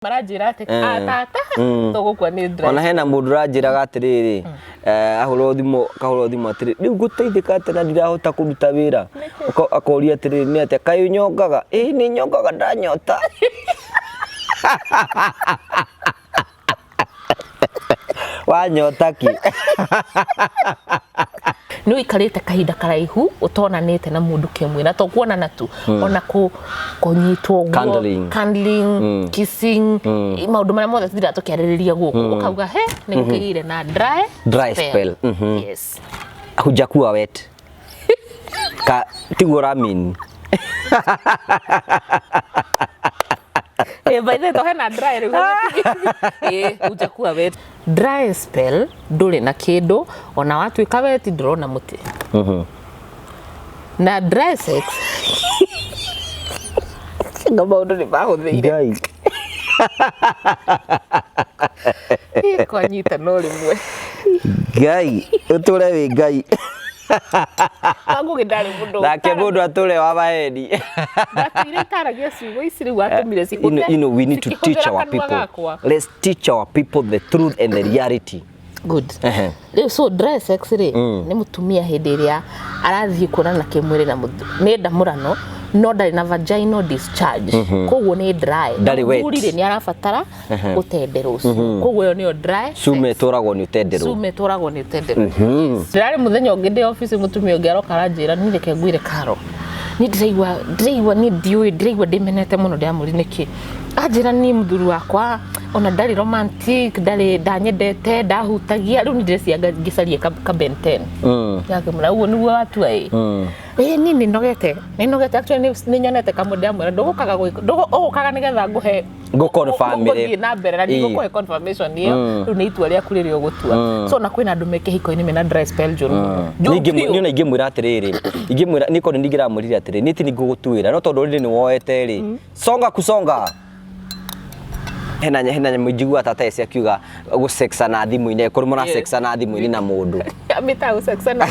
Marajira ati tata tugukwa ni dry. Ona hena mundu rajira atiriri ahuro thimo atiri riu guteithika ati na ndirahota kuruta wira akoria atiri ni ati kai nyongaga ni nyongaga ndanyota wanyota ki no ikarite kahinda karaihu utonanite na mundu kimwe na tokuona na tu ona kunyitwo cuddling kissing maundu mara mothe thira tukiaririria guku ukauga he ni gukigire na dry spell. Yes, hujakuwa wet ka tigura min by the to hena dry hujakuwa wet. Dry spell nduri na kindu ona watuika wet ndurona muti na dry sex ngamaundu ni bahuthiire kwa nyita no rimwe ngai uture wi ngai wangu gidari mundu nake mundu ature wa mahedi batire karagia ciugo iciri watumire cikute. We need to teach our people. Let's teach our people the truth and the reality. Good. So dry sex ni mutumia hindi iria arathii kurana kimwiri na mundu ni ndamurano no ndari na vaginal discharge koguo ni dry urire ni arabatara utenderwo koguo yo ni dry sume toragwo ni utenderwo ndari muthenya ungi ndi office mutumia ungi aroka aranjira ni reke ngwire Carol ni ndiraigwa ni ndiraigwa ndimenete muno ndiamuri niki anjira ni muthuru wakwa ona ndari romantic ndari ndanyendete ndahutagia riu ni ndrecia ngicarie ka benten yake mura uguo niguo watu ni nogete actually ni nyonete kamundu amwe ndugukaga nigetha nguhe family na mbere na ndigukuhe confirmation iyo riu ni itua ria kuriri ugutua so na kwina andu meke hiko-ini mena dry spell juru ni ingimwira atiriri ingimwira niko ningiramurire atiriri niti nigugutuira no tondu riri ni woete ri songa kusonga hena mujigua tata ese akiuga go sexa na thimu-ini kuri mura sexa na thimu-ini na mundu amita go sexa na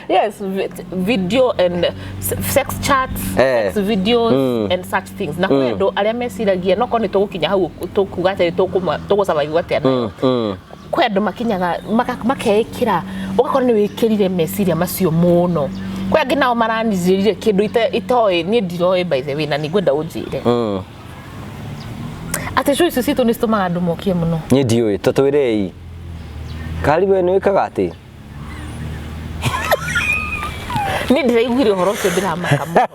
yes, video and sex chats, sex videos and such things. Na kwendo aria mesiragia no koni tugukinya hau tukuga ati tugusurvive atia kwendo makinyaga makeikira ugakorwo ni wikirire mesiria macio muno kwa nginao maranizirire kindu itoi ni ndiroi by the way na nigwenda unjire ati cyo icio citu ni stumaga andu mokie muno ni ndioi tutwirei karibu ni wikaga ati ni ndiraiguire horo cio ndiramaka muno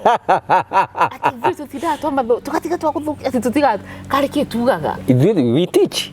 ati vitu tida twamba tukatiga twakuthukia ati tutiga kari kitugaga we teach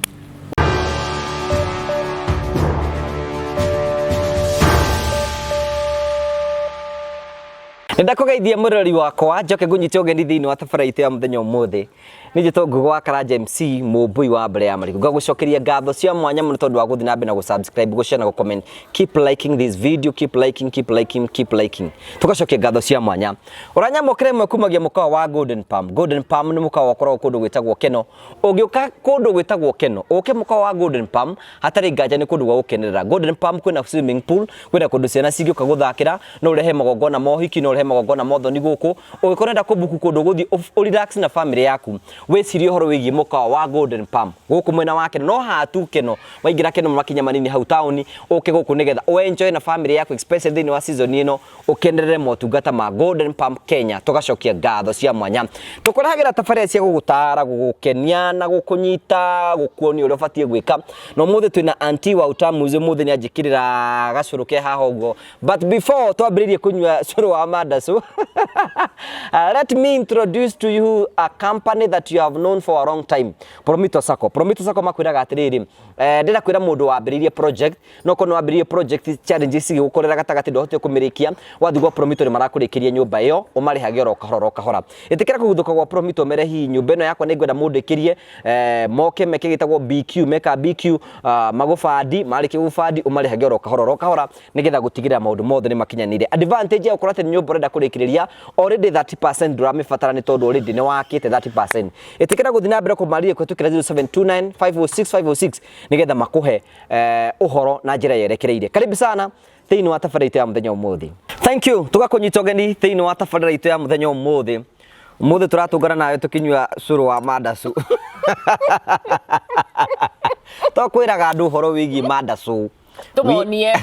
ndakugeithia murori wakwa njoke ngunyite ugeni thiini wa tafaraite ya muthenya umuthi nije tongu gwa Karanja MC mubui wa mbere ya mariku ngagucokeria ngatho cia mwanya muno tondu wa guthi na mbere na gusubscribe gushare na comment keep liking this video keep liking tugacokia ngatho cia mwanya uranyamukire mwe kumagia mukawa wa Golden Palm ni mukawa wakorwo kundu gwitagwo Keno ungiuka kundu gwitagwo Keno uke mukawa wa Golden Palm hatari nganja ni kundu gwa gukenerera Golden Palm kwina swimming pool kwina kundu ciana cingioka guthakira no urehe magongona mohiki no urehe magongona mothoni guku ugikorenda kubuku kundu guthi relax na family yaku wecirie horo wigi mukawa wa Golden Palm guku mwena wake no hatu Keno waingira Keno makinya manini hau town uke guku nigetha enjoy na family yaku especially thini wa season ino ukenderere motungata ma Golden Palm Kenya tugacokia ngatho cia mwanya tukuragira tafaria cia gugutara gugukenia na gukunyita gukuoni uria ubatie gwika no muthe twina anti wa utamuze muthe ni anjikirira gacuru ke haha ugo but before twambiririe kunywa curu wa madasu let me introduce to you a company that you have known for a long time. Promito Sacco makwiraga atiriri ndira kwira mundu wambiririe project no kono wambiririe project challenges igukorera gatagati ndohote kumirikia wathigwa Promito ni marakurikiria nyumba iyo umarihage ro kahora itikira kuguthuka gwa Promito merehi nyumba ino yakwa ni ngwenda mundu ikirie moke meke gitagwo BQ magufadi mariki gufadi umarihage ro kahora nigetha gutigirira maundu mothe ni makinyanire advantage ya ukorate nyumba urenda kurikiriria already 30% nduramifatara ni tondu already ni wakite 30% itikira guthi na mbere kumarire kwetukira 0729506506 nigetha makuhe uhoro na njira yerekereire karibu sana thiini wa tafaraite ya muthenya umuthi thank you tugakunyita ugeni thiini wa tafaraite ya muthenya umuthi Muthe turatungana nawe tukinywa curu wa mandacu. To kwiraga andu horo wigi mandacu. Tumonie.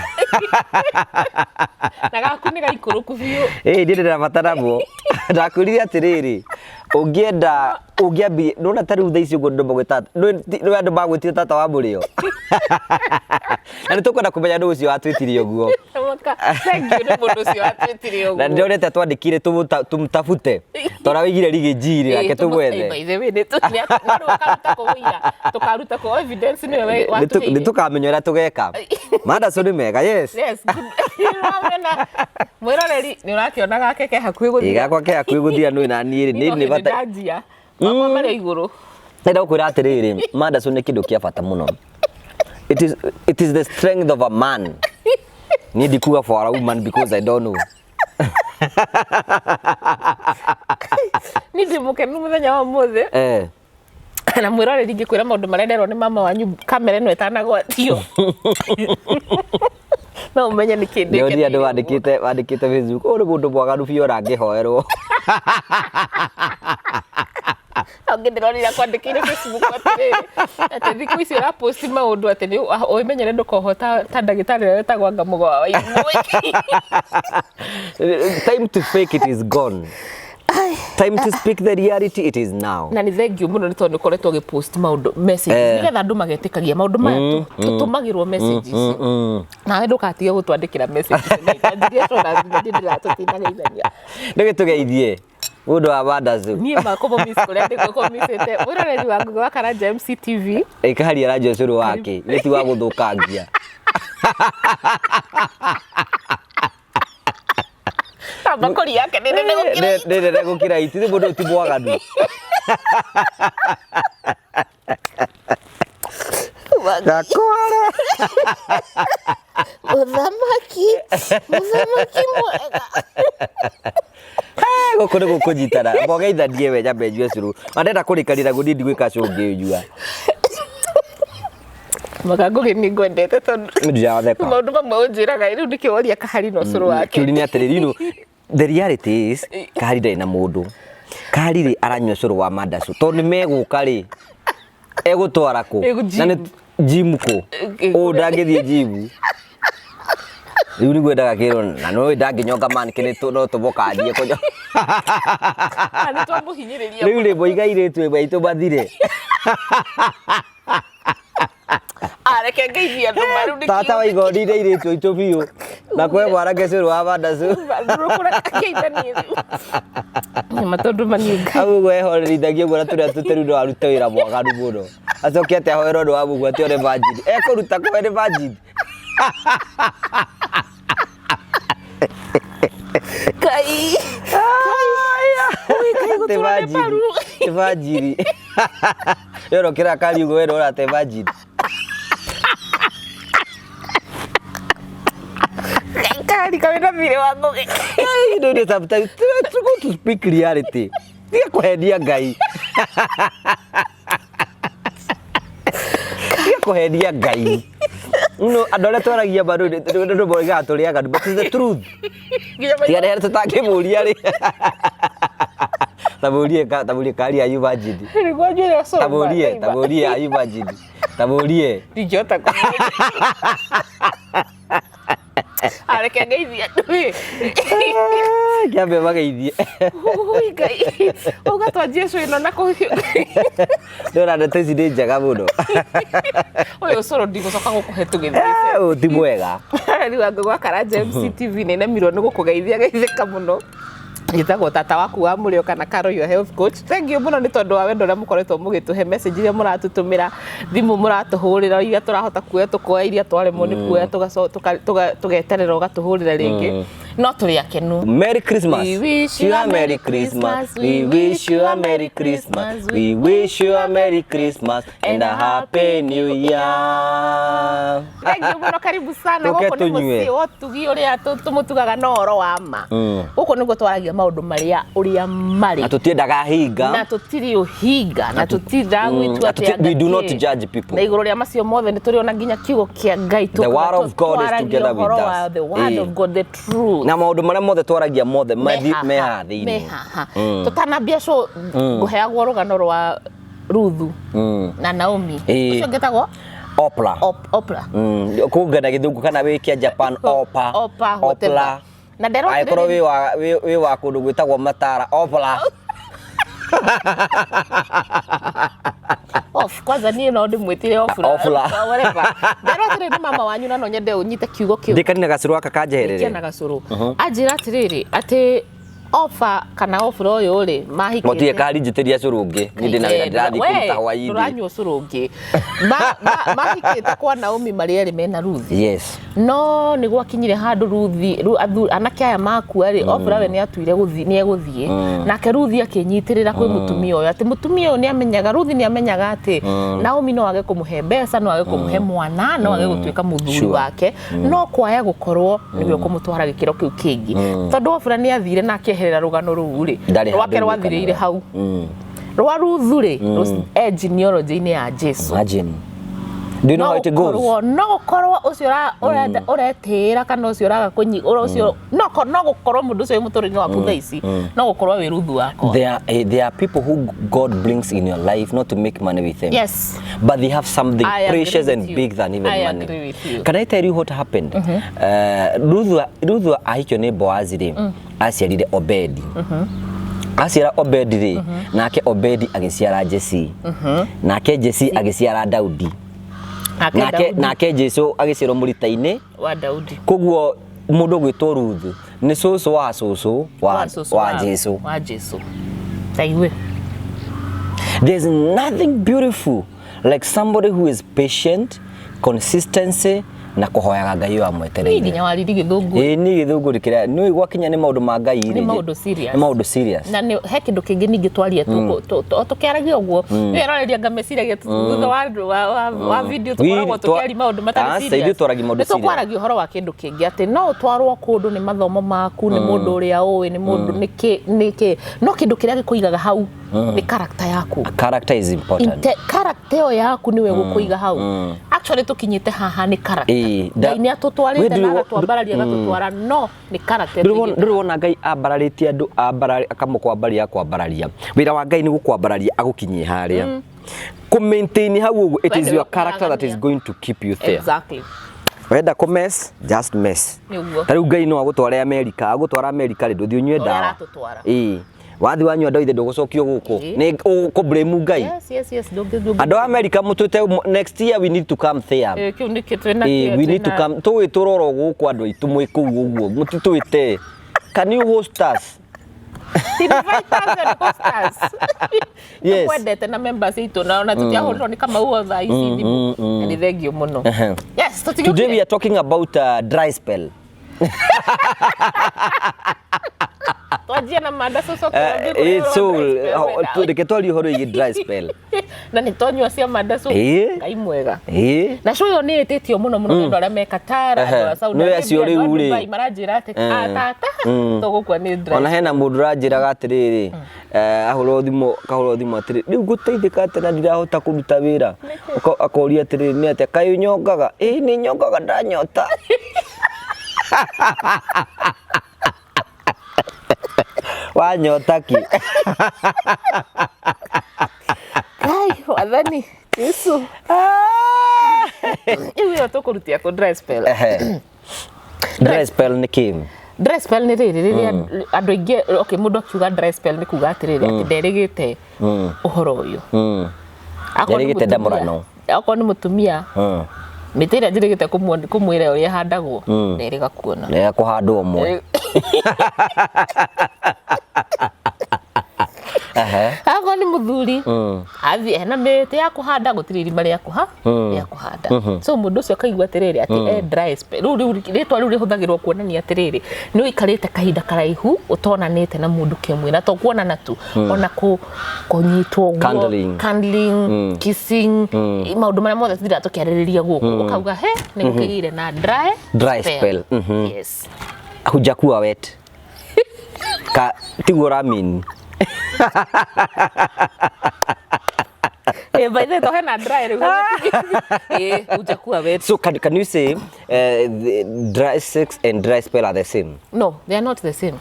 Na gaku ni gaikuruku biu. Ndire batara mo. Ndakurire atiriri. Ungiambi nona tari thaa ici uguo ndu magwita no andu magwitire tata wa murio. Na ni tukwenda kumenya ndu ucio atwitirie uguo. Thank you ni mundu ucio atwitirie uguo. Na ndionete twandikire tumtafute. Tora wigire rigi njiri nake tumwethe. By the way tukaruta ko evidence ni we watu. Ni tukamenyera tugeka. Mandacu ni mega, yes. Yes. Mwiroreri ni urakiona gake hakuhi guthia. Igakwa ke hakuhi guthia no na ni ni bata. Mama mari iguru. Nenda ukwira atiriri mandacu ni kindu kia bata muno. It is the strength of a man. Need to cook for a woman because I don't know. Ni ndimukenu muthenya wa muthe. Na mwiroreri ngikwira maundu marenderwo ni mama wanyu kamera ino itanagwatio. No umenye ni kindu kile. Ndio andu wandikite Facebook. Uri mundu mwaganu biyo rangihoerwo. Ongenderorira kwandikire Facebook atiriri. Ati thiku ici ura post maundu ati ni umenyere ndukohota ta ndagitari wetagwa Ngamugo wa Waimwe. Time to fake it is gone. Time to speak the reality it is now. Na ni thank you muno ni tondu koretwo ge post maundu messages nigetha andu magetikagia maundu maya tutumagirwo messages. Na wendu katige gutwandikira messages ni kanjirie tona ndira tutinageithania. Ndege tugeithie mundu wa mandacu. Ni makobo miss kule ndiko komisete. Uroreri wangu wa Karanja MCTV. Ikaharia radio curu wake. Ni ti wa guthukangia. Bakori yake nene gukira iti mundu ti mwaganu. Gakwara. Muthamaki mwega. Gukuri gukujitara. Mbogeithanie we nyambe njue curu. Andenda kurikanira gudindi gwika cungi njua. Magagugi ni ngwendete tondu. Ndiatheka. Maundu mamwe unjiraga riu ndikiworia kahari no curu wake. Kiuri ni atiriri no. The reality is kahari ndai na mundu. Kahari ri aranywa curu wa mandacu. Tondu meguka ri. Egutwara ku. Na ni gym ku. O ndangithie gym. Riu ni gwendaga kiro na no ndanginyonga man kini no tubokathie kunyo. Ani twamuhinyiriria. Riu ri boiga iretu baitu bathire. Reke ngeithia andu marudi. Tata wa igondire iretu itu biu. Na kwe mwarage curu wa mandacu. Ndurukura ngeithanie riu. Ni matondu maninga. Agu gwehorerithagia guo turia tuteru ndo arute wira mwaganu muno. Acoke ate ahoero ndo amugu ate ore virgin. Ekuruta ko ere virgin. Kai. Te virgin. Te virgin. Yoro kira kali ugo ero ate virgin. Kali kawena vile wangu. You know sometimes to go to speak reality. Dia kuhedia Ngai. Dia kuhedia Ngai. No, adole twaragia bado ndo boiga turiaga but it's the truth. Dia rero tutakimuria ri. Taburie kali ayu virgin. Ngwajire so. Taburie ayu virgin. Taburie. Dijota kwa. Reke ngeithia ndui. Kiambe mageithie. Ui Ngai. Ugatwanjie so ino na kuhio. Ndora ndeto ici ni njega muno. Uyu curu ndigucoka gukuhe tugithie. Ti mwega. Riu wangu gwa Karanja MCTV ni nemirwo ni gukugeithia geithika muno. Gitagwo tata waku wa murio kana Carol your health coach. Thank you muno ni tondu wa wendo ria mukoretwo mugituhe message iria muratutumira thimu muratuhurira iria turahota kuoya tukoya iria twaremwo ni kuoya tugeterera ugatuhurira ringi no turi akenu. Merry Christmas. We wish you a Merry Christmas. We wish you a Merry Christmas. We wish you a Merry Christmas and a Happy New Year. Thank you muno, karibu sana goko ni muci otugi uria tumutugaga no oro wa ma. Goko niguo twaragia maundu maria uria mari. Na tutiendaga hinga. Na tutiri uhinga na tutira gwitu atia. We do not judge people. Na iguru ria macio mothe ni turiona nginya kiugo kia Ngai The word of God is together with us. The word of God, the truth. truth na maundu maria mothe twaragia mothe meha thiini tutanambia so nguheagwo rugano rwa Ruthu na Naomi ucio ngetagwo Opera kungana githungu kana wikia Japan Opera na ndero aikorwo wi wa kundu gwitagwo Matara Opera kwanza niĩ no ndĩmwĩtire whatever ndero atĩrĩ nĩ mama wanyu na no nyende ũnyite kiugo kĩu ndĩkani na gacũrũ aka kanjeherere ndĩkani na gacũrũ anjĩra atĩrĩrĩ atĩ Ofa kana Opera ũyũ rĩ mahikĩte motie kari njitĩria cũrũ ũngĩ nĩ ndĩ na wĩra ndĩrathiĩ kũruta hwaĩ-inĩ ndũranyua cũrũ ũngĩ mahikĩte kwa Naomi marĩ erĩ mena Ruthi yes no nĩ gwakinyire handũ Ruthi anake aya makua rĩ Opera we nĩ atuire nĩ egũthiĩ nake Ruthi akĩnyitĩrĩra kwĩ mũtumia ũyũ atĩ mũtumia ũyũ nĩ amenyaga Ruthi nĩ amenyaga atĩ Naomi no age kũmũhe mbeca no age kũmũhe mwana no age gũtuĩka mũthuri wake no kwaya gũkorwo nĩwe ũkũmũtwara gĩkĩro kĩu kĩngĩ tondũ Opera nĩ athire na akĩeherera rugano rũu rĩ rwake rwathirĩire hau rwa Ruthu rĩ genealogy-inĩ ya Jesu do you know how it goes no gukorwo ucio uretira kana ucio uraga kunyi ucio no gukorwo mundu ucio muturire waku thaici no gukorwo wi Ruthu wako there are people who God brings in your life not to make money with them yes but they have something precious and big than even money can I tell you what happened Ruthu ahikio ni Boazi ri aciarire Obedi aciara Obedi ri nake Obedi agiciara Jesse nake Jesse agiciara Daudi nake Jesu agicirwo mũrita-inĩ wa Daudi koguo mundu gwitwo Ruthu ni cucu wa cucu wa Jesu taiwe there's nothing beautiful like somebody who is patient consistency na kuhoyaga Ngai wa mwetereire nginya wariri githungu ni githungu rikira ni gwakinya ni maundu ma Ngai ri ni maundu serious na ni he kindu kingi ningi twaria tukiaragia uguo weroreria ngameciria thutha wa video tukoragwo tukiari maundu matari serious tukwaragia uhoro wa kindu kingi ati no twarwo kundu ni mathomo maku ni mundu uria uwi ni mundu niki no kindu kiria gikuigaga hau ni character yaku character is important character yaku niwe gukuiga hau actually tukinyite haha ni character Ngai nĩ atũtwarĩte na agatwambararia agatũtwara no nĩ character ndĩrona Ngai ambararĩtie andũ akamũkwambararia akwambararia wĩra wa Ngai nĩ gũkwambararia agũkinyie harĩa ku maintain hau ũguo it is your character that is going to keep you there exactly wenda ku mess just mess tarĩu Ngai no agũtware America rĩ ndũthiĩ unyue ndawa wathi wanyua ndawa ithe ndũgũcokio gũkũ nĩ ũkũblame Ngai yes andũ a America mũtwĩte next year we need to come there kĩu nĩ kĩtwĩna we need to come tũwĩtũroro gũkũ andũ aitũ mwĩ kũu ũguo mũtitwĩte can you host us 5,000 hosters yes kwendete na members itu na tutiahũrĩrwo ni kama huo thaa ici thimu ni thengio muno yes today we are talking about dry spell twajia na mada so Reke twarie uhoro igi dry spell na ni tonyua cia mada so Ngai mwega na so yo ni ititio muno andu aria mekatara andu a sauna no acio riu ri maranjira ati tata tugukwa ni dry ona hena mundu ranjiraga atiriri ahurwo thimo atiri riu guteithika ati na ndirahota kuruta wira akoria atiriri ni ati kai nyongaga ni nyongaga ndanyota wanyota ki kai wathani Yesu iwe tukurutia ko dry spell dry spell ni kim dry spell ni riri andu ingi okay mundu akiuga dry spell ni kuga atiriri ati nderigite uhoro uyu nderigite ndamurano akwa ni mutumia mitira njirigite kumwira uria handagwo neriga kuona neriga kuhandwo mwe ako ni muthuri athi hena mĩtĩ ya kuhanda gũtirĩ irima rĩa kuhanda so mũndũ ũcio akaigua atĩrĩrĩ atĩ dry spell rĩtwa rĩu rĩhũthagĩrwo kuonania atĩrĩrĩ nĩ ũikarĩte kahinda karaihu ũtonanĩte na mũndũ kĩmwe na to kuonana tu ona kũnyitwo cuddling kissing maũndũ marĩa mothe thira tũkĩarĩrĩria gũkũ ũkauga he nĩ gũkĩgĩire na dry spell yes hujakuwa wet tiguo ramin by the way hena dry ujakuwa wetu. So can you say the dry sex and dry spell are the same? No, they are not the same.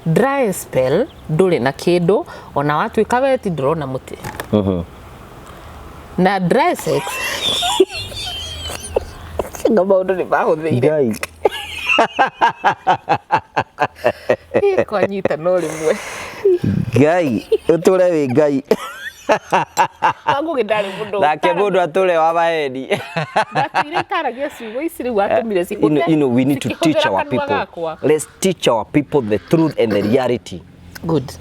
Dry spell nduri na kindu ona watu ikaweti ndrona muti. Na dry sex ngoma ndo ni bahuthiire. Ngai. Kwa nyita no rimwe. Ngai, uture wi ngai. Angu gidari mundu. Nake mundu ature wa maheni. Natire taragia ciugo iciri watumire ciugo. You know, we need to teach our people. Let's teach our people the truth and the reality. Good.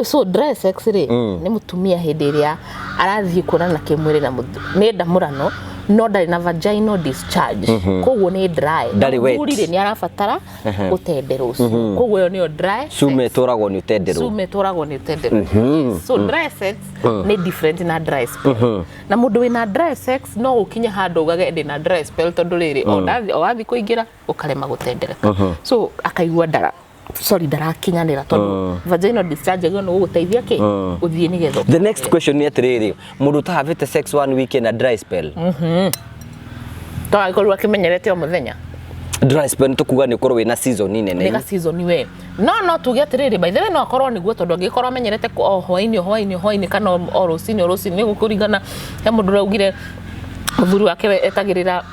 So dry sex ni mutumia hindi iria arathii kuonana kimwiri na mundu. Ni ndamurano no ndari na vaginal discharge. Koguo ni dry. Nduri ni arabatara gutenderwo. Koguo yo ni dry. Sume toragwo ni utenderwo. Sume toragwo ni utenderwo. So dry sex ni different na dry spell. Na mundu wina dry sex no ukinya handu ugage ndi na dry spell tondu riri o wathi kuingira ukarema gutendereka. So akaigua ndara ndarakinyanira tondu vaginal discharge no guteithia ki uthie ni getho. The next question ni atiriri mundu ta havete sex one week na dry spell. To aikorwa kimenyerete o muthenya. Dry spell tukuga ni korwo wina season nene. Ni season we. No tuge atiriri by the way no akorwo niguo tondu angikorwo amenyerete o hwaini kana o rocini ni gukuringana he mundu raugire muthuri wake etagirira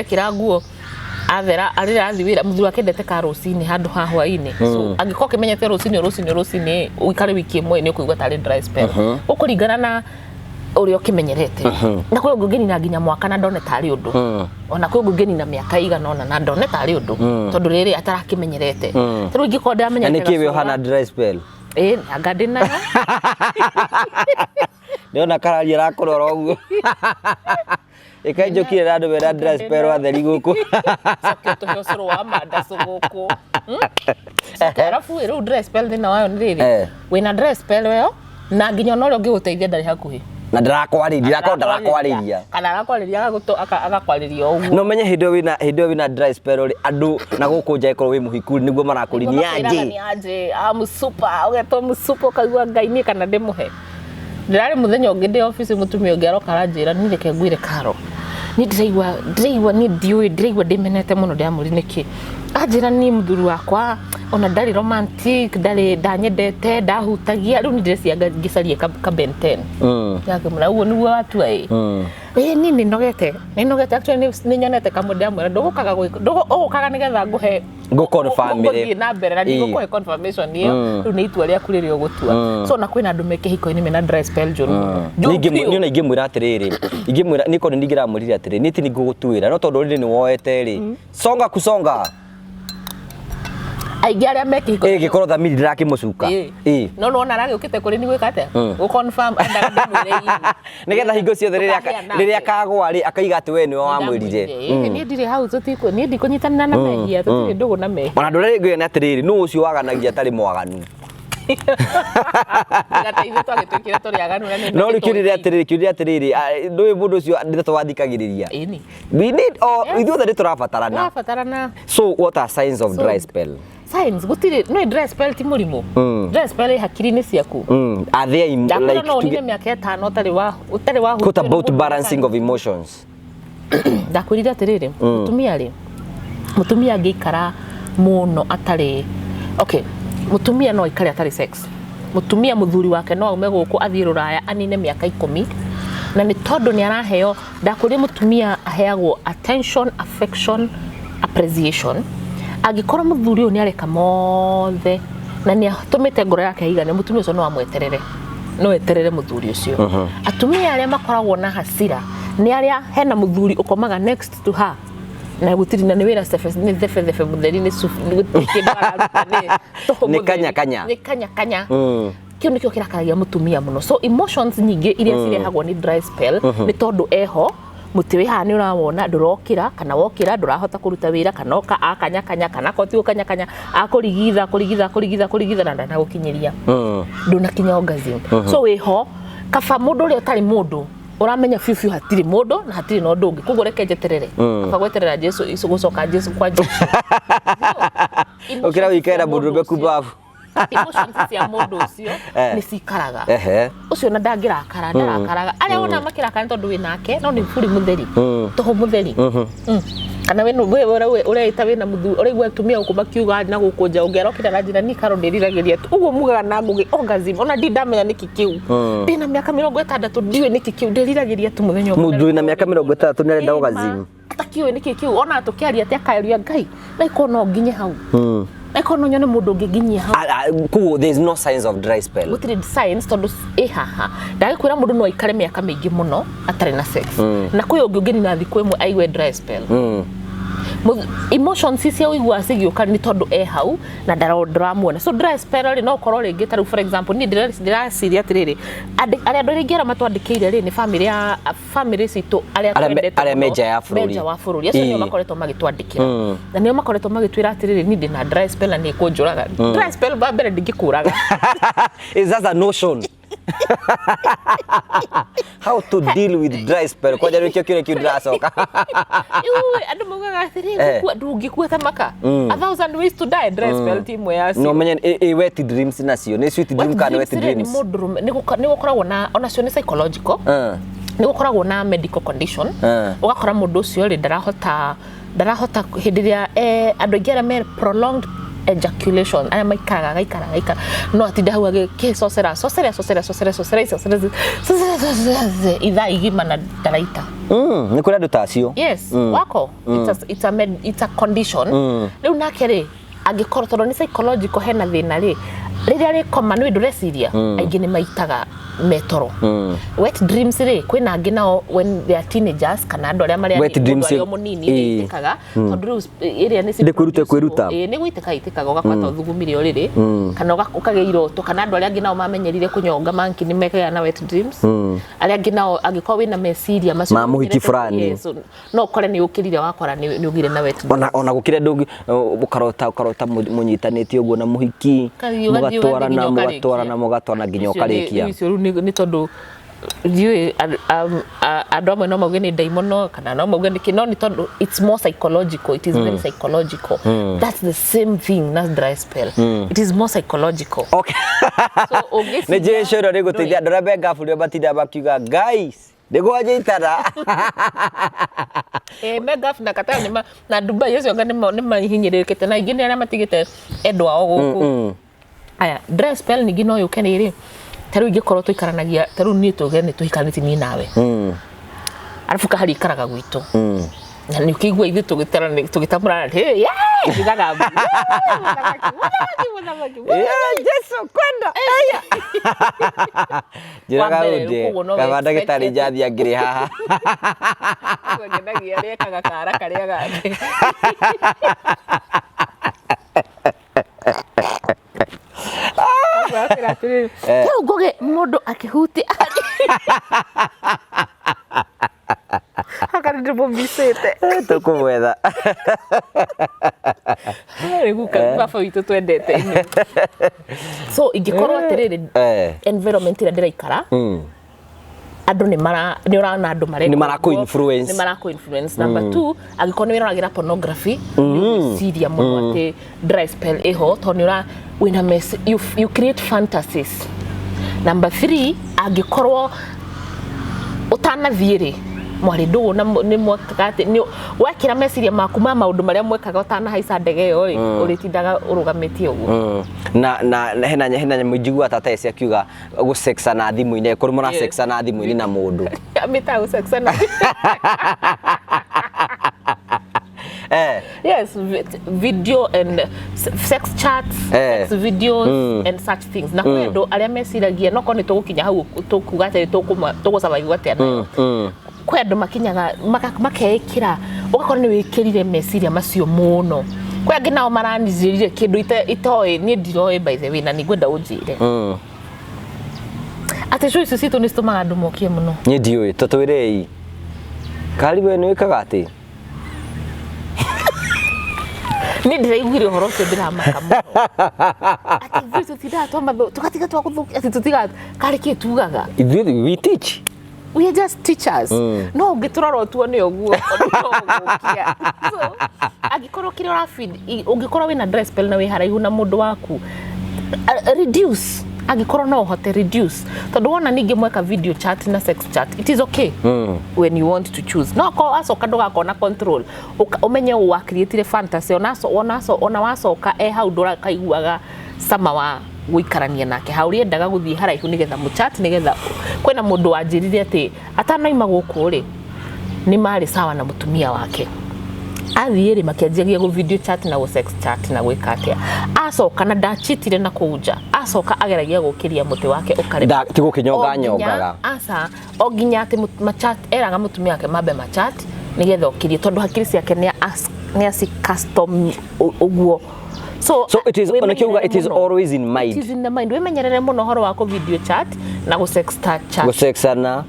kiranguo athera arira athiwira muthuri wake ndete ka rocini handu ha hwaini. So angikoko kimenyete rocini uikare wiki imwe ni ukuigwa tari dry spell. Ukuringana na urio kimenyerete. Na kwe ngugeni na nginya mwaka na ndone tari undu. Ona kwe ngugeni na miaka igana ona na ndone tari undu. Tondu riri atarakimenyerete. Tondu ngikoda amenyerete. Na nikiwe hana dry spell. Agadi nayo. Niona kararia rakorora uguo. Ikajokire randu wera dry spell wa theri guku. Sakio to hosoro wa madaso guku. Arafu ero dry spell thina wayo ni riri. Wina dry spell weyo na nginya no rio ngiguteithia ndari hakuhi. Na ndarakwariria kana arakwariria agakwariria uguo. No menye hindo wina dry spell ri andu na guku nja ikorwo wi muhiku niguo marakurinia anje. Super ugeto musupa kaigua ngaini kana ndimuhe. Ndirari muthenya ungi ndi office mutumia ungi aroka aranjira ni reke Wikaga. Ni ndiraigua ni ndiraigua ndimenete muno ndamuri niki. Anjira ni muthuri wakwa ona ndari romantic ndari ndanyendete ndahutagia riu ni ndĩreciria ngicarie ka benten. Yake mura uguo niguo watua ni nogete actually ni nyonete kamundu amwe ndugukaga nigetha nguhe confirm na mbere na ndigukuhe confirmation iyo riu ni itua ria kuriri ugutua. So na kwina andu meke hiko-ini mena dry spell jono ni ona ingimwira atiriri ingimwira niko ningiramurire atiriri niti nigugutuira no tondu riri ni woete ri songa kusonga aigi aria meke hiko gikorwo thamiri ndirakimucuka no ona ragi ukite kuri ni gwikate gu confirm anda ndimwire nigetha hingo ciothe riria kagwa ri akaiga ati we ni wa mwirire ni ndire hau tutiko ni ndikunyitanira na mehia tutire ndugu na mehia ona ndore ngwe na atiriri no ucio waganagia tari mwaganu. No rikiurire atiriri ndui mundu ucio ndito wathikagiriria. We need ithuothe niturabatarana. So what are signs of dry spell? Signs gutire no dry spell ti murimu. Dry spell hakiri-ini ciaku. Are they like no ni miaka 5 utari wa what about balancing of emotions? Ndakwirire atiriri mutumia Ungiikara muno atari mutumia no ikare atari sex. Mutumia muthuri wake no aume guku athii ruraya anine miaka 10 na ni tondu ni araheo ndakuri mutumia aheagwo attention, affection, appreciation. Agikorwo muthuri uyu ni areka mothe na ni atumite ngoro yake igane mutumia ucio no amweterere muthuri ucio. Atumia aria makoragwo na hasira ni aria hena muthuri ukomaga next to her na gutiri na ni wira surface ni thefe mutheri ni sufu ni gutindara ni kanya kio nikio kirakaragia mutumia muno. So emotions nyingi iria cirehagwo ni dry spell ni tondu eho muti wi hani urawona ndurokira kana wokira ndurahota kuruta wira kana oka akanya kana koti ukanya kurigitha na ndana gukinyiria nduna kinya orgasm. So wiho kaba mundu uri utari mundu uramenya fiu hatiri mundu na hatiri no ndungi kugo reke njeterere kaba gweterera Jesu isu gucoka Jesu kwa Jesu ukira wikaira mundu be kubavu emotions cia mundu ucio ni cikaraga ucio na ndangirakara ndarakaraga aria wona makirakara tondu winake no ni buri mutheri toho mutheri kana we ureita wina muthu uraigua tumia ukuma kiuga na gukunja ungerokira na njira ni karo ndiriragiria uguo mugaga na ngugi orgasm ona ndamenya niki kiu ndina miaka 60 ndiwe niki kiu ndiriragiria tu muthenya mundu na miaka 60 ni arenda orgasm atakiwe niki kiu ona tukiaria ati akaeria ngai na ikono nginye hau na ikono nyone mundu nginye hau cool. There's no signs of dry spell gutire signs tondu haha ndagikwira mundu no ikare miaka mingi muno atari na sex na kuyo ngini na thiku imwe aiwe dry spell emotions cia uigua cigioka ni tondu hau na ndaramuona so dry spell no korwo ringi taru for example ni ndirasiria atiriri andu ringira matwandikire ri ni family citu aria meja ya bururi acio nio makoretwo magitwandikira na nio makoretwo magitwira atiriri ni ndina dry spell na ni kunjuraga dry spell ba mbere ndingikuraga is that a notion how to deal with dry spell kwa jari kile kidrasoka andu mugaga atiriri ndungikua tamaka 1000 ways to die dry spell team ya no menye wet dreams nacio ni sweet dream kana wet dreams ni gukoragwo na ona cio ni psychological ni gukoragwo na medical condition ugakora mundu ucio ri ndarahota hindiria andu ingi aria prolonged ejaculation aria maikaraga no atinda hau agikicocera ithaa igima na ndaraita ni kuri andu tacio yes wako it's a condition riu nake ri angikorwo tondu ni psychological hena thina ri riria ri koma ni ndureciria aingi ni maitaga metoro wet dreams ri kwina angi nao when they are teenagers kana andu aria mari ario munini itikaga tondu area ni kwiruta ni itikaga ugakwata uthugumire oriri kana ukageiro to kana andu aria angi nao mamenyerire kunyonga manki ni mekaga na wet dreams aria angi nao angikorwo wina meciria macio ma muhiki fulani no kore ni ukirire wakora ni ugire na wet dreams ona gukire ndu ukarota munyitanite uguo na muhiki mugatwarana nginya ukarikia ni tondu ndiwe andu amwe no mauge ni daimono kana no mauge ni kino ni tondu it's more psychological it is very psychological that's the same thing as dry spell it is more psychological okay so ogesi ne je shoro ni gutithia andu aria bengaburio batinda bakiuga guys ndegwaje itara megaf na kata ni na Dubai yeso ngani ni mahinyirikite na ingine aria matigite endwa o guku aya dry spell ni gino yo keniri taru ingikorwo tuikaranagia taru ni tuge ni tuhikaniti ni nawe arafu kahari ikaraga gwitu na ni ukigwa ithu tugitamurana hey ndigaga Yesu kwenda jiraga ude kabanda gitari jathi angiri haha ngenagia rekaga kara karia gake Kero goge mundu akihuti hakari ndimo bisete tukumwetha guka baba witu twendete so ingikorwo atiriri environment ira ndiraikara andu ni urana andu ni marako influence number 2 agikorwo ni uragira pornography siria muno ati dry spell eho to ni ura wina mess you create fantasies number 3 agikorwo utanathiiri mwari ndu na ni mwakati ni wakira meciria maku ma maundu maria mwekaga utana haica ndege yo uritindaga urugamitie uguo na hena mujigua tata ese akiuga gu sexa na thimu-ine kuri mona sexa na thimu-ine na mundu amita gu sexa na yes video and sex chats sex videos and such things na kwendo aria meciragia no koni tugukinya hau tukuga ati tugusurvive atia kwendo makinyaga makeikira ugakorwo ni wikirire meciria macio muno kwa nginao maranizirire kindu itoe ni ndiroe by the way na nigwenda unjire ati cyo icio citu nistumaga andu mokie muno ni ndiwe tutwirei karibu ni wikaga ati ni ndiraiguire horo cio ndiramaka muno ati vitu tidatoma tukatiga twakuthukia ati tutiga kariki tugaga we teach we are just teachers no ungiturora tuone oguo so agikorwo kire ura feed ungikorwo wina dress spell na we haraihu na mundu waku reduce agikorwo no hote reduce tondu wona ningi mweka video chat na sex chat it is okay when you want to choose no ko asoka ndugakona control umenye wa create fantasy ona wasoka hau ndura kaiguaga sama wa guikarania nake hauri ndaga guthii haraihu nigetha muchat nigetha kwena mundu wanjirire ati atanaima guku ri ni mari sawa na mutumia wake athiire makianjagia go video chat na go sex chat na gwika atia asoka na ndachitire na kuja asoka ageragia gukiria muti wake ukare tigo kinyonga nyongaga asa oginya ati machat eraga mutumia wake mabe machat nigetha ukirie tondu hakiri ciake ni asi custom uguo so it is it is always in mind. It is in the mind. We menyerere muno horo wako video chat na go sex chat. Go sexana.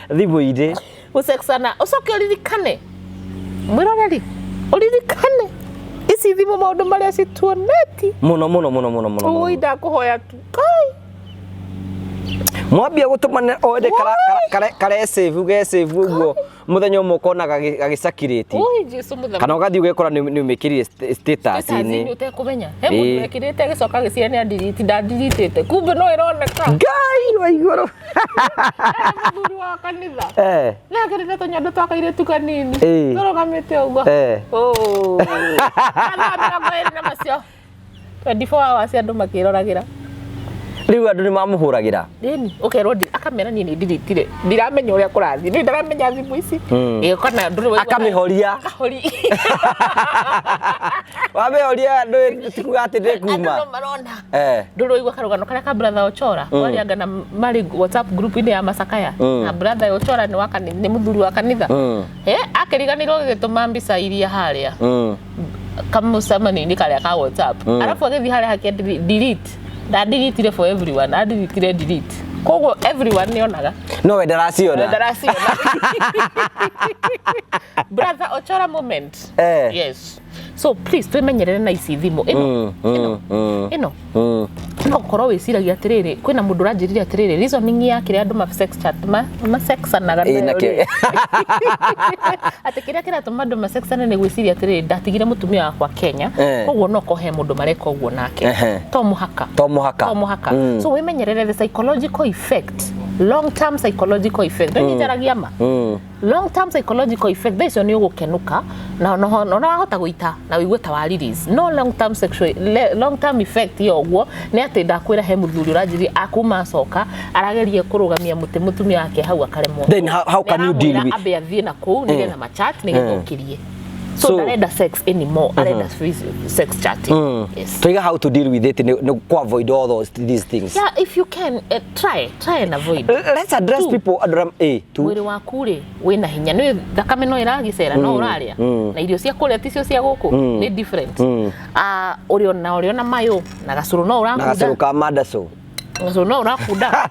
Thibu ide. Go sexana. Usoke uririkane. Mwiroreri. Uririkane. Isi thimu maundu maria cituoneti. Muno. Oi ndakuhoya tu. Kai. Mwambia gutumana ode kare save uguo muthenya mukona gagisakiriti oi jesu muthenya kana ugathi ugekora ni umekiri status ni utekumenya he mundu ekirite gicoka gicira ni delete delete kumbe no ironeka ngai wa iguru mundu wa kanitha na kanitha tonyondo twakaire tukanini torogamite uguo ana mbira na macio 24 hours andu makiroragira riu andu ni mamuhuragira deni ukerwo akamera ni delete ndiramenya uria kurathi ni ndaramenya thimu ici kana nduru akamihoria wamehoria ndu tikugate ndekuma no marona nduru igwa karugano karia ka brother Ochora wali anga mari WhatsApp group ine ya Masakaya na brother Ochora ni wakani ni muthuri wa kanitha akiriganirwo gituma mbica iria haria kamusamani ni karia ka WhatsApp arafu agithi haria hake delete that delete for everyone that delete kogo everyone nionaga no we darasiona brother Ochora moment yes so please twemenyerere na ici thimu ino no korwo wiciragia atiriri kwina mundu ranjirire atiriri reasoning yake ri andu ma sex chat ma sexanaga nayo ati kiria kiratuma andu ma sexana ni gwiciria atiriri ndatigire mutumia wakwa Kenya koguo no kohe mundu mareka uguo nake to muhaka so wemenyerere the psychological effect long term psychological effect ni jaragia ma long term psychological effect this ni ugukenuka na no hota guita na wigwe ta release no long term effect yo guo ni ati ndakwira he muthuri urajiri akuma soka aragerie kurugamia mutumia wake hau akaremwo then how can you deal with abe athie na ku ni na machat ni githukirie so arenda sex anymore arenda sex chatting yes so how to deal with it no avoid all these things yeah if you can try and avoid let's address people mwiri waku ri wina hinya ni thakame no iragicera no uraria na irio cia kuria ticio cia guku ni different uriona mayo na gacuru no urakunda na gacuru ka madaso gacuru no urakunda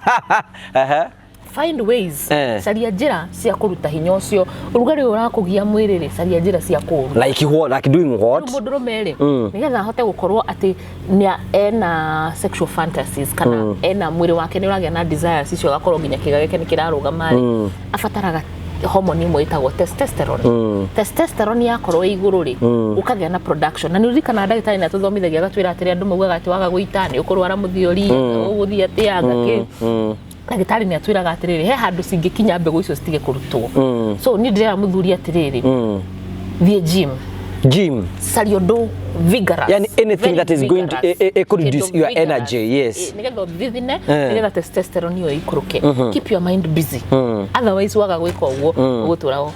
find ways caria njira cia kuruta hinya ucio urugari urakugia mwiriri caria njira cia kuru like doing what mundu rumeri nigetha hote gukorwo ati ni ena sexual fantasies kana ena mwiri wake ni uragia na desires icio gakorwo nginya kiga gike ni kiraruga afataraga hormone imwe itagwo testosterone yakorwo iguru ri ukagia na production na nirikana ndagitari na tuthomithagia gatwira atiri andu maugaga ati waga guitani ukurwara muthiori uguthii atianga ki ndagitari ni atwiraga atiriri he handu cingikinya mbegu icio citige kurutwo so ni ndira muthuri atiriri thie gym saliondo vigorous yani anything that is going to could reduce your energy yes nigetha thithine nigetha testosterone yo ikuruke keep your mind busy otherwise waga gwika uguo ugutura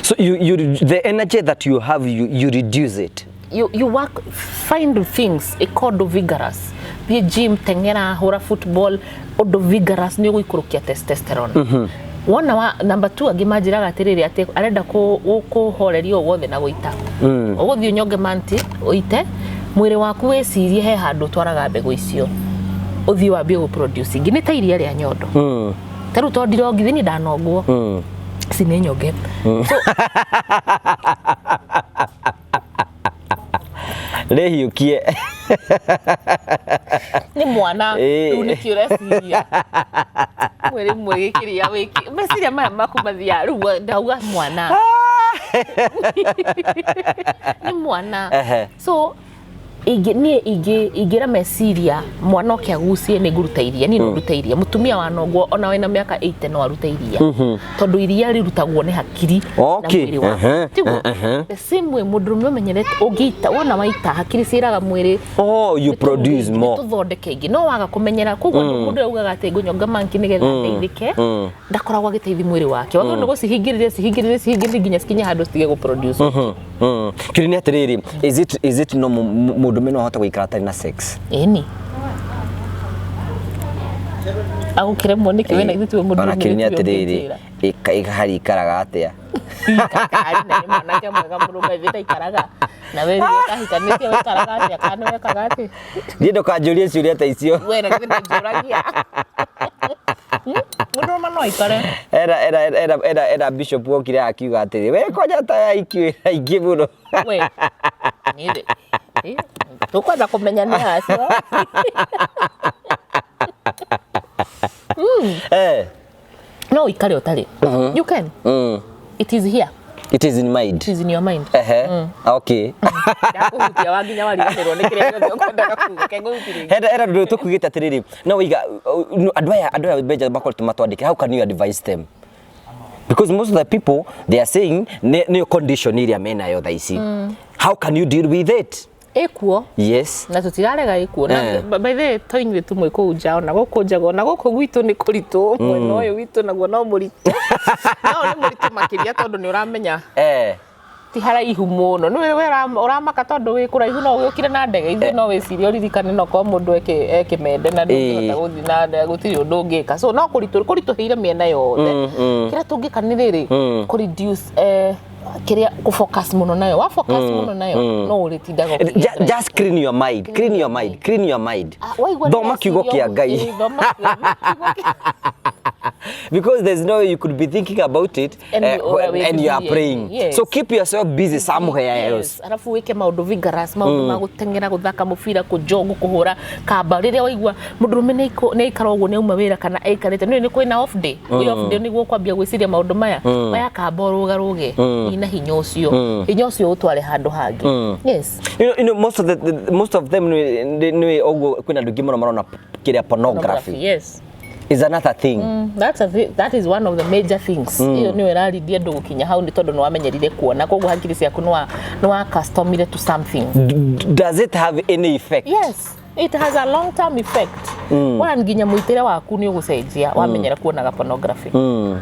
so you the energy that you have you reduce it you work find things called vigorous the gym tengera hora football odo vigorous ni guikurukia testosterone wona wa number 2 agimajiraga atiriri ati arenda ko horerio wothe na guita uguthio nyonge manti uite mwiri waku wecirie he handu twaraga mbegu icio uthio wa bio produce ngini ta iria ria nyondo taru to ndiro ngithini ndanongwo sine nyonge rehiukie ni mwana riu ni kiureciria mwiri mwegikiria wiki meciria maya makumathia riu ndauga mwana ni mwana so ingĩra meciria mwana oke agucie nĩ ngũruta iria ni nũruta iria mutumia wa nongwo ona wena mĩaka 80 no aruta iria tondu iria rirutagwo nĩ hakiri na mwĩrĩ wa the same way mũndũrũme ũmenyerete ũngĩita wona waita hakiri ciĩraga mwĩrĩ you produce more tuthondeke ingĩ no waga kũmenyera koguo mũndũ augaga atĩ ngũnyonga manki nĩgetha ndeithĩke ndakoragwo agĩteithia mwĩrĩ wake wagĩrĩirwo nĩ gũcihingĩrĩria nginya cikinye handũ citige gũproduce Kirini atiriri is it no mundu no hota guikara tari na sex eni agukire mone kiwe na ithu mundu ona kirini atiriri ikahari ikaraga atia ikahari na ni mwana ke mwega murume thita ikaraga na wewe kahikanĩtie wekaraga atia kana wekaga atia ndindo kanjurie ciuria ta icio we na githĩ njuragia mundu mano ikare era bishop wokire akiuga atiri we koja ta ikiwira ingi muno we nire tukwaza kumenya ni acio no ikare otari you can it is here it is in mind it is in your mind okay ndakuhutia wanginya wariganirwo ni kire gĩothe ũkwendaga kuga kengũhutirie era ndu tukugita atiriri no wiga andu aya beja makol tumatwandike how can you advise them because most of the people they are saying no condition iria mena yo thaici how can you deal with it ekuo yes na tutirarega ekuo na by the toinywe tumwe ko ujao na goko jago na goko gwitu ni kuritu mwena uyu witu naguo no muritu no ni muritu makiria tondu ni uramenya ti haraihu muno ni we uramaka tondu wi kuraihu no gukire na ndege ithu no wiciria uririkane no kwa mundu eke mende na ndungihota guthi na gutiri undu ungika so no kurituhire miena yothe kira tungika ni riri ku reduce kiria ku focus muno nayo wa focus muno nayo no uritindaga just clean your mind thoma kiugo kia Ngai because there's no way you could be thinking about it and you are praying so keep yourself busy somewhere else arafu wike maundu vigorous maundu ma gutengera guthaka mubira kujogu kuhura kamba riria waigua mundurume ne ikara uguo ne uma wira kana aikarite ni kwina off day off day niguo kwambia gwiciria maundu maya kamba rugaruge ina hinya ucio utware handu hangi yes you know most of them ni oguo kwina ndugi muno marona kiria pornography yes is another thing that is one of the major things iyo ni weraridia ndu gukinya hau ni tondu no wamenyerire kuona koguo hakiri ciaku no wa customized to something does it have any effect yes it has a long term effect wana nginya muitire waku ni ugucenjia wamenyera kuonaga pornography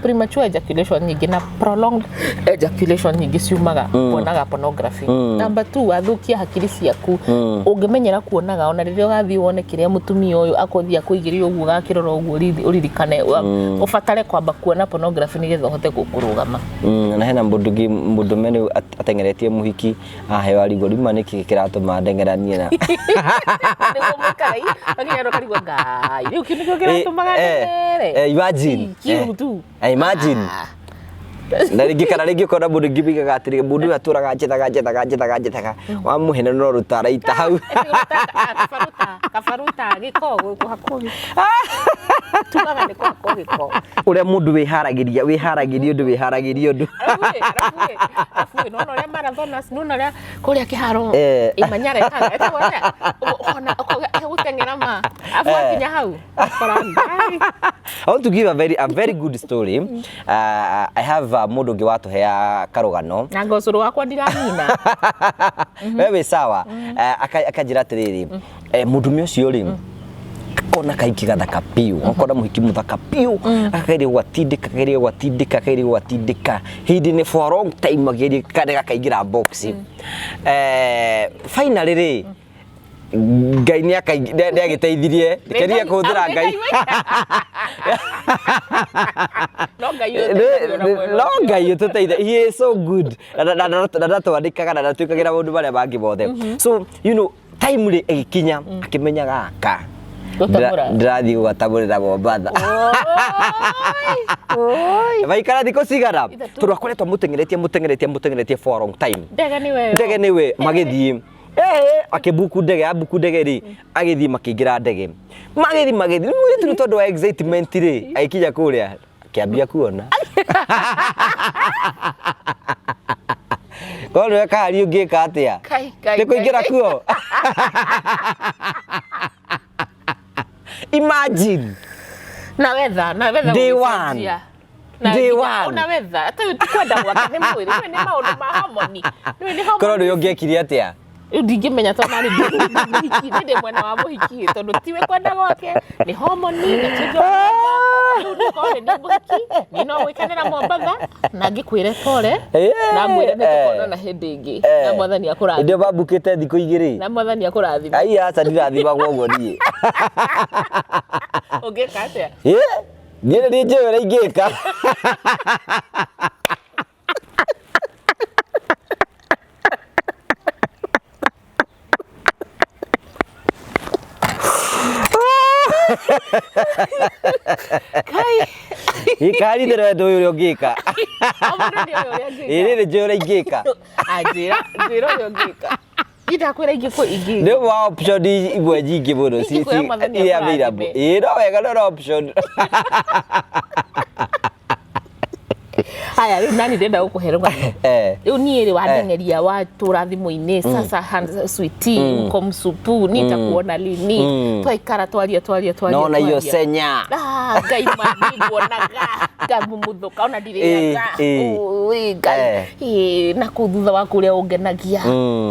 premature ejaculation nyingi na prolonged ejaculation nyingi ciumaga kuonaga pornography number 2 athukia hakiri ciaku ungimenyera kuonaga ona riria ugathi wone kiria mutumia uyu akothia kuigiria uguo gakirora uguo uririkane ufatare kwamba kuona pornography nigetha uhote gukurugama na hena mundu mene atengeretie muhiki aheo arigorima niki kiratuma ndengeranie na mukai akero karigwa ngai riu kiniko kiratumaga ndere imagine na ringi kona mundu ngibigaga atiri mundu aturaga njetaga wa muhene no rutara ita hau kafaruta giko guku hakuhi tumaga ni kwa giko uria mundu wiharagiria undu afu no ria marathonas no ria kuria kiharo imanyara itaga eta ona gutengera ma afu akinya hau I want to give a very good story. I have mundu ungi watuhea karugano na ngocuru wakwa ndiramina wewe sawa akajira atiriri mundu ucio ri kona kaiki gathaka piu okona muhiki muthaka piu akageria gwatindika hindi ni for a long time ageria kada kaingira box finally ri Ngai ni agiteithirie keria kuthira Ngai no Ngai ututeithe he is so good na twandikaga na twikagira mundu baria bangi bothe so you know time ri ikinya akimenyaga aka ndirathi gwatamurira Mombatha vaikara thiko cigara turakoretwo mutengeretie for a long time ndege niwe magithii akibuku ndege ri agithi makiingira ndege magithi ni tondu wa excitement ri aikinya kuria akiambia kuona Kono weka haraya ungika atia? Ni kuingira kuo. Imagine. Nawetha Day one. Day one. Unawetha hata utikwenda gwake ni mwiri ni maundu ma harmony. Ni harmony. Kono ndio ungekire atia? Ndingimenya tona ni muhiki ndi mwena wa muhiki tondu tiwe kwenda gwake ni harmony na chijo ndu kone ndi muhiki ni no wikanira Mombatha na ngikwire pole na mwire ni tukona na hindi ingi na mwathani akurathima ndio babukite thiko igiri na mwathani akurathima ai acha ndirathima gwoguo nie ungika atia niĩ nĩ njũĩ ũrĩa ingĩka Ikari ndĩrĩ ndũĩ ũrĩa ũngĩka ĩrĩ nĩ njũĩ ũrĩa ingĩka njĩra ũrĩa ũngĩka itakwĩra ingĩkũ ingĩ nĩ wa option imwe nyingĩ mũno iria available no wega no option Haya, nani ndenda gukuhera ngano riu niĩ wandengeria wa tura thimũ-inĩ sasa sweetie komsupu nitakuona lini twaikara twaria no hiyo senya ngai maniguonaga ngamumuthuka ona ndirĩaga ngai na kũu thutha wa kũrĩa ũngenagia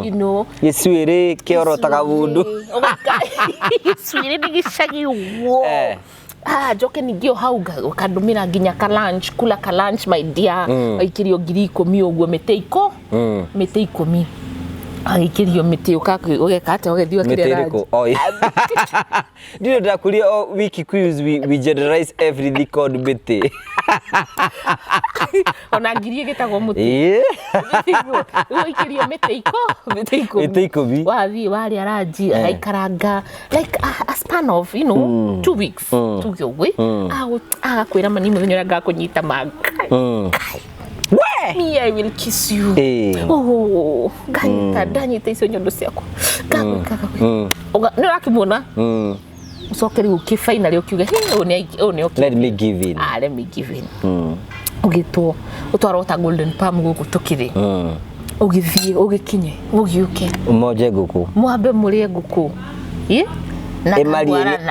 you know gĩcuĩrĩ kĩorotaga mundu gĩcuĩrĩ nĩ gĩcagi njoke ningĩ hau ukandumira nginya ka lunch kula ka lunch my dear aikirio 10,000 uguo mĩtĩ 10 aikirio mĩtĩ ugeka ate ugethio kire lunch ndio ndakuria wiki quiz we generalize everything called mĩtĩ ona ngirie gitagwo mũtĩ aikirio mĩtĩ 10 wathi wali araji aikaranga like a span of you know 2 weeks tugwe agakwira mani mũthenya ngakunyita magai me I will kiss you ganyita ndanyita icio nyondo ciaku nä rakimwona ucokeri uki finally ukiuga ni okay let me give in let me give in ugitwo utwara ta golden palm guku tukiri ugithie ugikinye ugiuke umoje nguku mwambe murie nguku na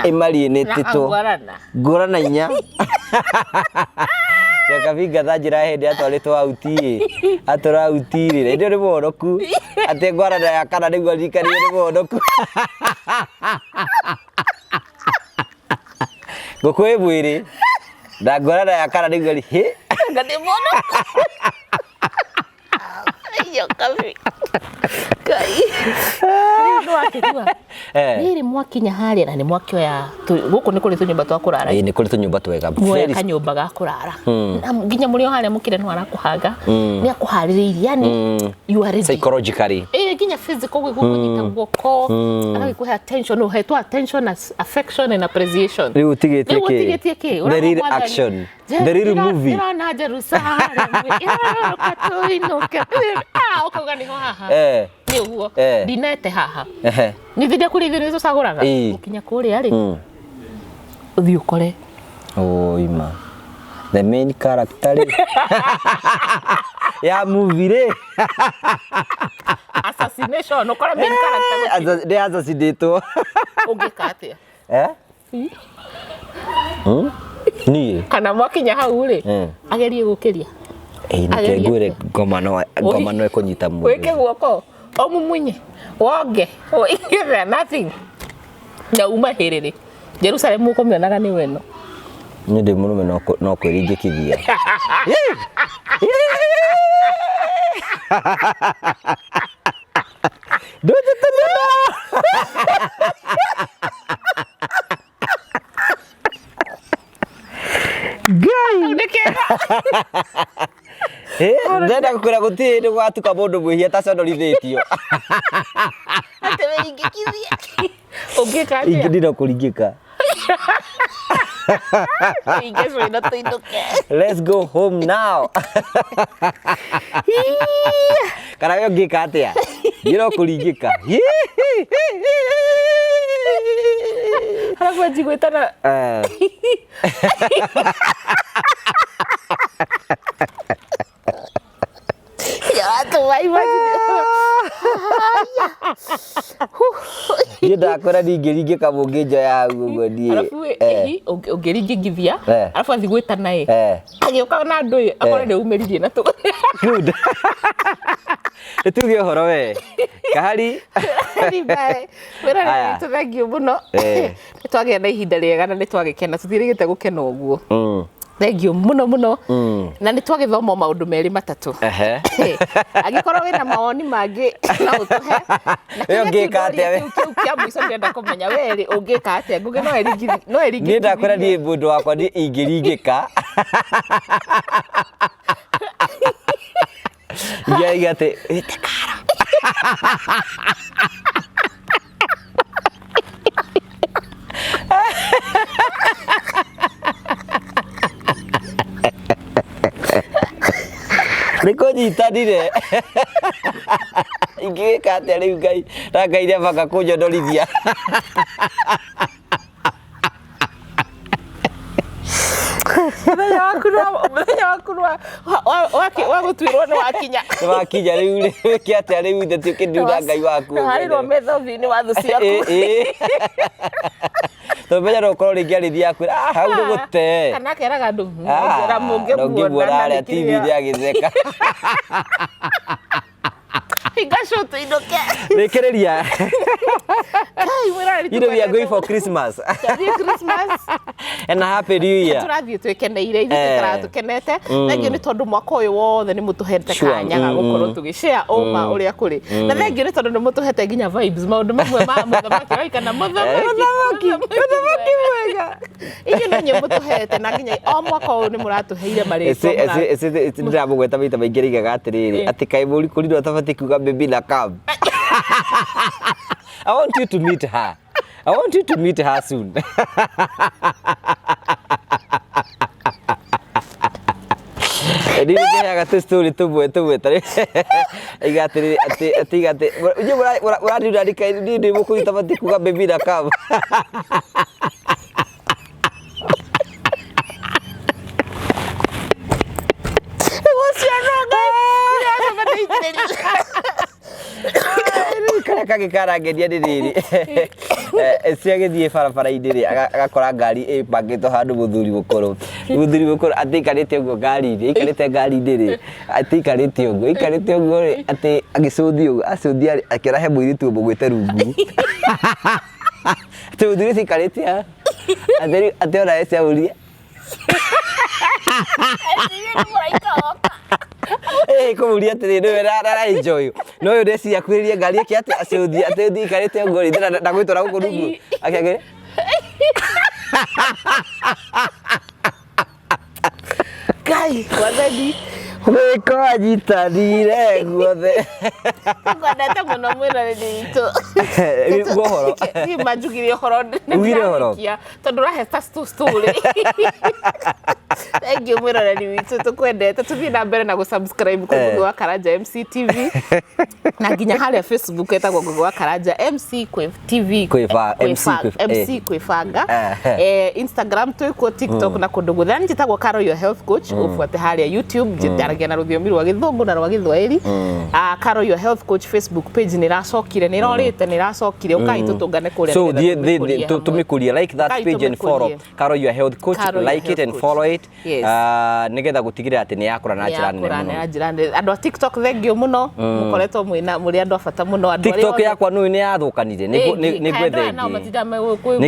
emarie nä tito ngorana inya yakavinga thanjira hindi atwaritwo auti atorautirire ndio nĩ monoku ate ngorana ya kana nĩguo rikariĩ nĩ monoku nguku ĩ mwĩrĩ na ngorana ya kana nĩguo ngani monoku yo kavi kai ndio akijua niri mwakinya haria na ni mwakio ya guku nĩ kũrĩ tũnyũmba twa kũrara nĩ kũrĩ tũnyũmba twega very kanyũmba ga kũrara nginya mũrĩ haria mũkire nĩ arakũhaga nĩ akũharĩrĩirie yani you are ready psychologically nginya physical gukunyita guoko agikuhe attention uhetwo attention affection and appreciation rĩu ũtigĩtie kĩ the real action the real movie na Jerusalem ukauga niho haha ni uguo dinete haha ni thinde kuri thinde tucaguraga ukinya kuria ri uthi ukore ima the main character ya movie re assassination ukore main character they assassinatwo ungika atia ni kana mwakinya hau ri agerie gukiria nikengwire ngoma no ikunyita mundu weke guoko omumunye woge oigire nothing na umahirire Jerusalem ukomionaga ni weno ni ndi murume no kwiringikithia doje tena gai ndekera ndenda kukwira gutirĩ nĩ gwatuka mũndũ mwĩhia ta conorithĩtio ate wĩringĩkithia ũngĩka atĩa ingĩndina kũringĩka ingĩcwo ina tũinũke let's go home now kana we ũngĩka atĩa ngĩro kũringĩka harafu njigwĩtana ya watu wa imagine Ni ndakora ndingĩringĩka mũngĩnjoya hau ũguo niĩ. Alafu ũngĩringithia alafu athi gwĩta naye agĩũka na andũ akore nĩ umĩririe na tũ. Good. Tuge ũhoro we. Kahari. Wĩra tũthengio mũno. Nĩtwagĩa na ihinda rĩega na nĩtwagĩkena tũtirĩgĩte gũkena ũguo. Thengio mũno na nĩtwagĩthoma maũndũ merĩ matatũ. Agĩkorwo wĩna mawoni mangĩ no ũtũhe. Wewe ũngĩka atĩa we? Kia mũico ndĩrenda kũmenya we ũngĩka atĩa ngũgĩ no eringi. Niĩ ndakwĩra niĩ mũndũ wakwa nĩ ingĩringĩka. Ngĩaiga atĩ atia-Carol. Nĩkũ nyitanire. Ingĩka atĩa rĩu Ngai na Ngai nĩabanga kũnyonorithia. Mũthenya waku wa gũtuĩrwo nĩ wakinya. Nĩ wakinya rĩu wĩke atĩa rĩu ndatuĩke ndiuna Ngai waku. Harĩrwo metho-inĩ wa thũ ciaku. Tũmenya no ũkorwo rĩngĩ arĩthia akwĩra hau nĩ gũte. Kana akeraga andũ mũngĩmuona harĩa TV-inĩ agĩtheka. Hinga shoto idoke. Rekereria. You know we are going for Christmas. Christmas. And a happy new year. Tũrathiĩ twekeneire ithuĩ tũkenete. Thengio nĩ tondũ mwaka ũyũ wothe nĩ mũtũhete kanya ga gũkorwo tũgĩshare ũma ũrĩa kũrĩ. Na thengio nĩ tondũ nĩ mũtũhete nginya vibes maũndũ mamwe ma mũthamaki wa kana mũthamaki mwega. Inyuĩ nĩ nyuĩ mũtũhete na nginya o mwaka ũyũ nĩ mũratũheire marĩtwa. Ndĩramũgweta maita maingĩ rĩigaga atĩrĩrĩ atĩ kaĩ mũrikũrirwo atabatiĩ kuga baby na come. I want you to meet her. I want you to meet her soon. Ini nĩngeaga tũ story tũmwe tarĩ igatĩrĩ atĩ igatĩ ũrathiĩ ndika ndĩ mũkũri tabatiĩ kuga baby na come. Kagĩkarangenia nĩ rĩrĩ ciagĩthiĩ barabara-inĩ rĩ agakora ngari ĩbangĩtwo handũ mũthuri mũkũrũ atĩ aikarĩte ũguo ngari-inĩ rĩ atĩ aikarĩte ũguo rĩ atĩ agĩcũthi ũguo acũthia akĩona he mũirĩtu ũmũgwĩte rungu atĩ mũthuri ũcio aikarĩte atĩ ona eciaũria kũmũria atĩrĩ nĩwe ara-enjoy no ũyũ ndeciria akuhĩrĩrie ngari ĩkĩ atĩ acũthia atĩ aikarĩte ũguo rĩ ndagwĩtwara gũkũ rungu akĩagĩrĩ Ngai wathani wĩko anyitanire guothe ngwendete mũno mwĩroreri witũ ũhoro manjugire ũhoro tondũ ũrahe story. Thank you mwĩroreri witũ tũkwendete tũthiĩ na mbere na gũsubscribe kũrĩ Ngugi wa Karanja MC TV na nginya harĩa Facebook etagwo Ngugi wa Karanja MC TV MC kwĩbanga Instagram twĩkuo TikTok na kũndũ guothe njĩtagwo Carol your health coach ũbuate harĩa YouTube njĩtaragia na rũthiomi rwa Gĩthũngũ na rwa Gĩthwaĩri. Carol your health coach Facebook page nĩ racokire nĩ rorĩte nĩ racokire ũkai tũtũngane kũrĩa. So tumikuria like that page and follow Carol your health coach, like it and follow it. Nĩgetha gũtigĩrĩra atĩ nĩ yakũra na njĩra nene mũno. Andũ a TikTok thengio mũno mũkoretwo mũrĩ andũ a bata mũno. TikTok yakwa nĩ yathũkanire nĩ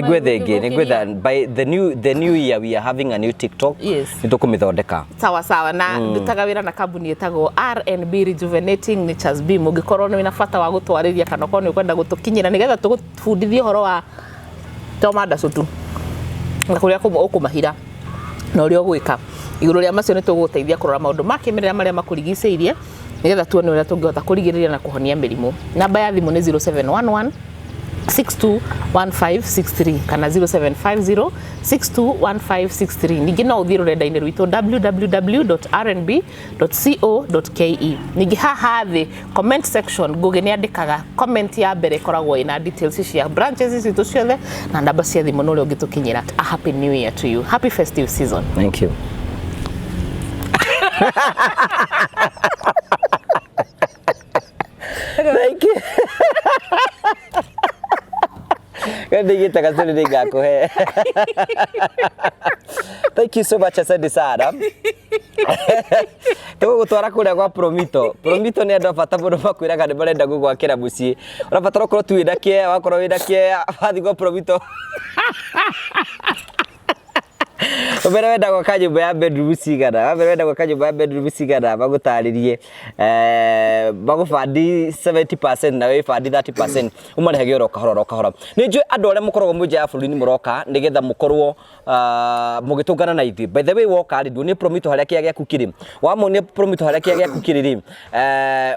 gwetha ĩngĩ by the new year we are having a new TikTok nĩ tũkũmĩthondeka sawa na ndutaga wĩra na kambuni ĩtagwo R&B Rejuvenating Nature's Be mũngĩkorwo nĩ na bata wa gũtwarĩria kana korwo nĩ ũkwenda gũtũkinyĩra nĩgetha tũgũbundithie ũhoro wa tomanda cutu na kũrĩa ũkũmahira na ũrĩa ũgwĩka igũrũ rĩa macio nĩ tũgũgũteithia kũrora maũndũ ma kĩmerera marĩa makũrigicĩirie nĩgetha tuone ũrĩa tũngĩhota kũrigĩrĩria na kũhonia mĩrimũ. Namba ya thimũ nĩ 0711 621563 kana 0750621563. Ningĩ no ũthiĩ rũrenda-inĩ rwitũ www.rnb.co.ke. Ningĩ haha thĩ comment section Ngugi nĩ andĩkaga comment ya mbere ĩkoragwo ina details cia branches citũ ciothe na namba cia thimũ no ũrĩa ũngĩtũkinyĩra. A happy new year to you. Happy festive season. Thank you. Thank you. Kandigita kasuri ningakuhe. Thank you so much, asante sana. Tugutwara kuria kwa Promito. Promito ni andu bata muno makwiraga ni marenda gugwakira mucii. Urabatara ukorwo tu wina kie, wakorwo wina kie, wathi kwa Promito. Wabere wenda kwa kanyumba ya bedroom cigana, wabere wenda kwa kanyumba ya bedroom cigana bagutaririe bagufandi 70% na we fandi 30% umarehage oro kahora. Ni njue andu aria mukoragwo muje ya bururi ni muroka nigetha mukorwo mugitungana na ithui. By the way woka ri ni Promito haria kia giaku kiri. Wamuonia Promito haria kia giaku kiri ri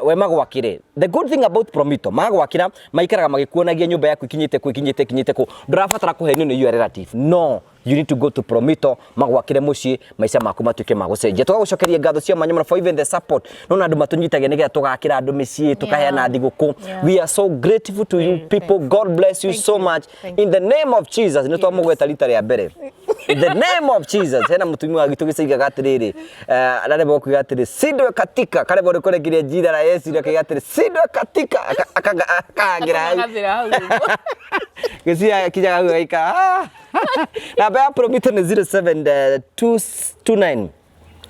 we magwakire. The good thing about Promito magwakira maikaraga magikuonagia nyumba yaku ikinyite ku. Ndurabatara kuhenio ni you relative. No. You need to go to Promito magwakire mucii maica maku matuike magucenjia. Tugagucokeria ngatho cia mwanya for even the support. Nona andu matunyitagia nigetha tugakira andu micii tukaheana thiguku. We are so grateful to you people. God bless you so much. In the name of Jesus. Ni twamugweta rita ria mbere. In the name of Jesus. Hena mutumia wa gitu gicaiga gatiriri. Ararebo kuiga atiri sidwe katika karebo rikorekiria jira la Yesu reke atiri sidwe katika akagira. Gisia kijaga gaika. Namba ya Promito ni 0729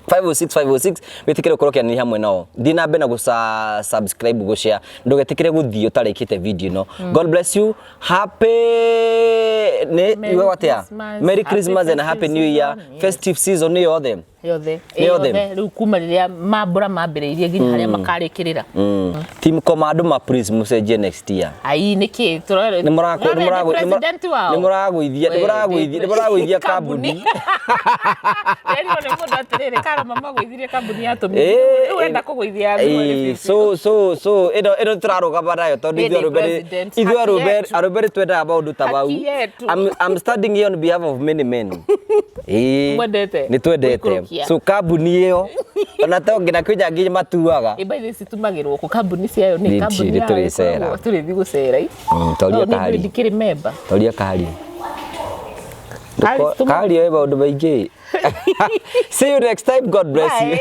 506 wetikire ukorokia ni hamwe nao ndinambe na subscribe go share ndugetikire guthii utarikite video no. God bless you. Happy Merry Christmas and Happy New Year. Festive season ni yothe riu kuma riria mambura mambiriirie nginya haria makarikirira team commando ma please mucenjie next year. Ai niki turore ni muragwithia kambuni eri one mundu atirire kana mama gwithirie kambuni yatumire urenda kugwithia so ino turarugama nayo tondu ithuĩ arubere twenda maundu ta bau. I'm standing here on behalf of many men. Ni twendete so kambuni iyo ona tongina kwija nginya matuaga ibaithe citumagirwo ku kambuni ciayo ni kambuni ya turithi gucera toria kari ndikiri member toria kari kari eba undu baingi. See you next time. God bless you.